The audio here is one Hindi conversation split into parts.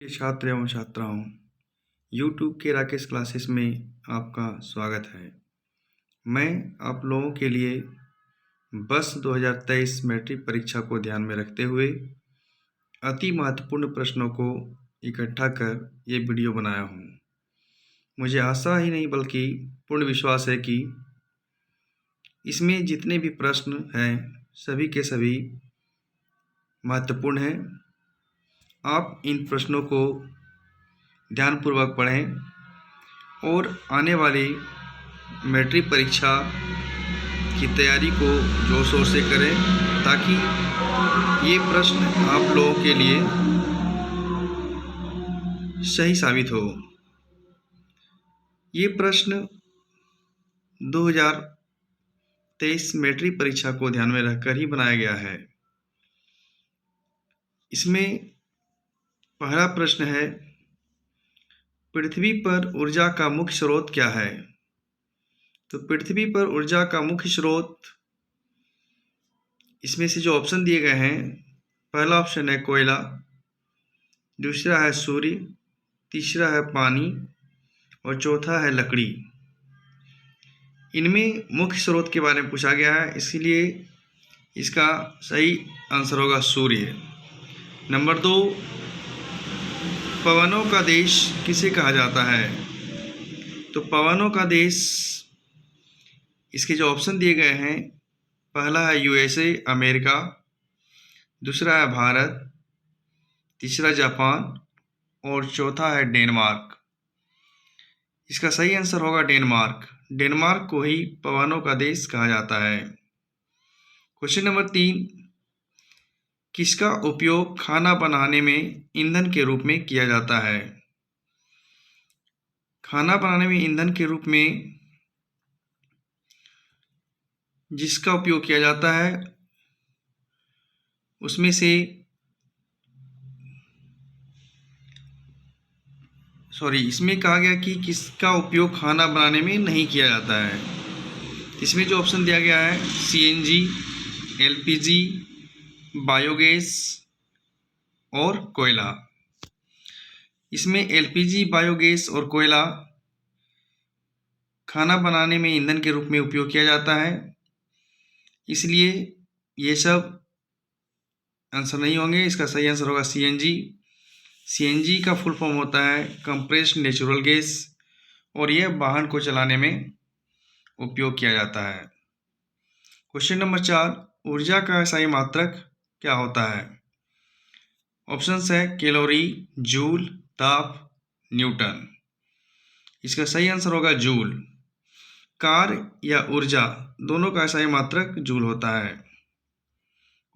ये छात्र एवं छात्राओं, यूट्यूब के राकेश क्लासेस में आपका स्वागत है। मैं आप लोगों के लिए वर्ष 2023 मैट्रिक परीक्षा को ध्यान में रखते हुए अति महत्वपूर्ण प्रश्नों को इकट्ठा कर ये वीडियो बनाया हूँ। मुझे आशा ही नहीं बल्कि पूर्ण विश्वास है कि इसमें जितने भी प्रश्न हैं सभी के सभी महत्वपूर्ण हैं। आप इन प्रश्नों को ध्यानपूर्वक पढ़ें और आने वाली मैट्रिक परीक्षा की तैयारी को जोर शोर से करें ताकि ये प्रश्न आप लोगों के लिए सही साबित हो। ये प्रश्न 2023 मैट्रिक परीक्षा को ध्यान में रखकर ही बनाया गया है। इसमें पहला प्रश्न है, पृथ्वी पर ऊर्जा का मुख्य स्रोत क्या है? तो पृथ्वी पर ऊर्जा का मुख्य स्रोत, इसमें से जो ऑप्शन दिए गए हैं, पहला ऑप्शन है कोयला, दूसरा है सूर्य, तीसरा है पानी और चौथा है लकड़ी। इनमें मुख्य स्रोत के बारे में पूछा गया है, इसीलिए इसका सही आंसर होगा सूर्य। नंबर 2, पवनों का देश किसे कहा जाता है? तो पवनों का देश, इसके जो ऑप्शन दिए गए हैं, पहला है यूएसए अमेरिका, दूसरा है भारत, तीसरा जापान और चौथा है डेनमार्क। इसका सही आंसर होगा डेनमार्क। डेनमार्क को ही पवनों का देश कहा जाता है। क्वेश्चन नंबर 3, किसका उपयोग खाना बनाने में ईंधन के रूप में किया जाता है? खाना बनाने में ईंधन के रूप में जिसका उपयोग किया जाता है उसमें से इसमें कहा गया कि किसका उपयोग खाना बनाने में नहीं किया जाता है। इसमें जो ऑप्शन दिया गया है सीएनजी, एलपीजी, बायोगैस और कोयला। इसमें एलपीजी, बायोगैस और कोयला खाना बनाने में ईंधन के रूप में उपयोग किया जाता है, इसलिए ये सब आंसर नहीं होंगे। इसका सही आंसर होगा सीएनजी। सीएनजी का फुल फॉर्म होता है कंप्रेस्ड नेचुरल गैस और यह वाहन को चलाने में उपयोग किया जाता है। क्वेश्चन नंबर 4, ऊर्जा का सही मात्रक क्या होता है? ऑप्शंस है कैलोरी, जूल, ताप, न्यूटन। इसका सही आंसर होगा जूल। कार्य या ऊर्जा दोनों का सही मात्रक जूल होता है।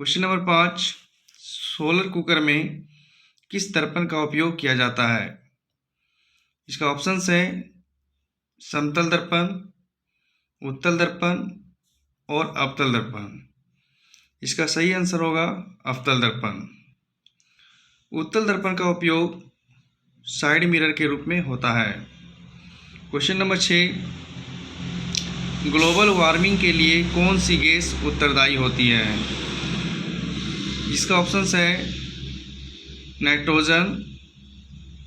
क्वेश्चन नंबर 5, सोलर कुकर में किस दर्पण का उपयोग किया जाता है? इसका ऑप्शंस है समतल दर्पण, उत्तल दर्पण और अवतल दर्पण। इसका सही आंसर होगा अवतल दर्पण। उत्तल दर्पण का उपयोग साइड मिरर के रूप में होता है। क्वेश्चन नंबर 6, ग्लोबल वार्मिंग के लिए कौन सी गैस उत्तरदायी होती है? इसका ऑप्शंस है नाइट्रोजन,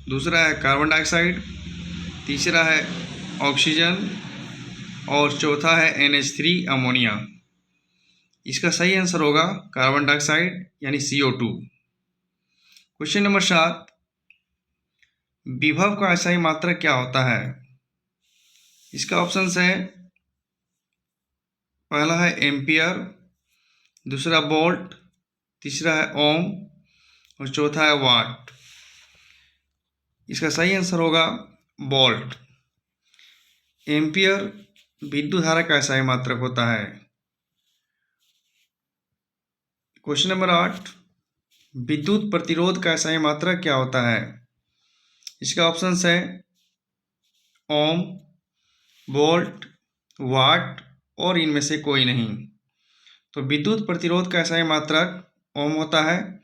दूसरा है कार्बन डाइऑक्साइड, तीसरा है ऑक्सीजन और चौथा है NH3 अमोनिया। इसका सही आंसर होगा कार्बन डाइऑक्साइड यानी CO2। क्वेश्चन नंबर 7, विभव का सही मात्रक क्या होता है? इसका ऑप्शंस है पहला है एम्पियर, दूसरा वोल्ट, तीसरा है ओम और चौथा है वाट। इसका सही आंसर होगा वोल्ट। एम्पियर विद्युत धारा का सही मात्रक होता है। क्वेश्चन नंबर 8, विद्युत प्रतिरोध का सही मात्रक क्या होता है? इसका ऑप्शंस है ओम, वोल्ट, वाट और इनमें से कोई नहीं। तो विद्युत प्रतिरोध का सही मात्रक ओम होता है।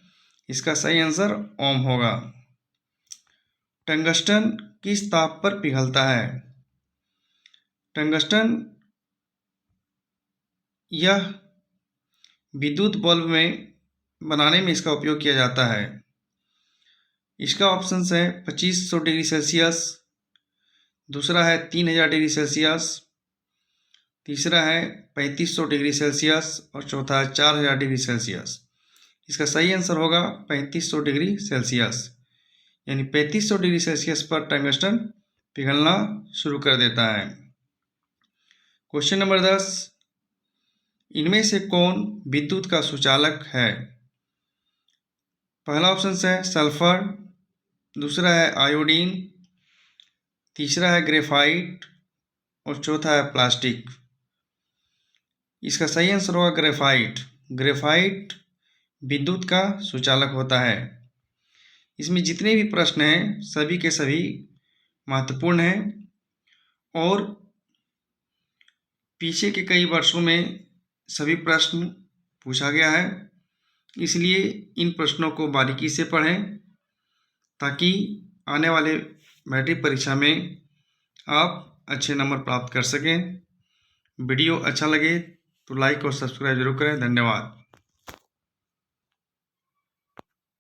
इसका सही आंसर ओम होगा। टंगस्टन किस ताप पर पिघलता है? टंगस्टन यह विद्युत बल्ब में बनाने में इसका उपयोग किया जाता है। इसका ऑप्शन है 2500 डिग्री सेल्सियस, दूसरा है 3000 डिग्री सेल्सियस, तीसरा है 3500 डिग्री सेल्सियस और चौथा है 4000 डिग्री सेल्सियस। इसका सही आंसर होगा 3500 डिग्री सेल्सियस, यानी 3500 डिग्री सेल्सियस पर टंगस्टन पिघलना शुरू कर देता है। क्वेश्चन नंबर 10, इनमें से कौन विद्युत का सुचालक है? पहला ऑप्शन है सल्फर, दूसरा है आयोडीन, तीसरा है ग्रेफाइट और चौथा है प्लास्टिक। इसका सही आंसर होगा ग्रेफाइट। ग्रेफाइट विद्युत का सुचालक होता है। इसमें जितने भी प्रश्न हैं सभी के सभी महत्वपूर्ण हैं और पीछे के कई वर्षों में सभी प्रश्न पूछा गया है, इसलिए इन प्रश्नों को बारीकी से पढ़ें ताकि आने वाले मैट्रिक परीक्षा में आप अच्छे नंबर प्राप्त कर सकें। वीडियो अच्छा लगे तो लाइक और सब्सक्राइब जरूर करें। धन्यवाद।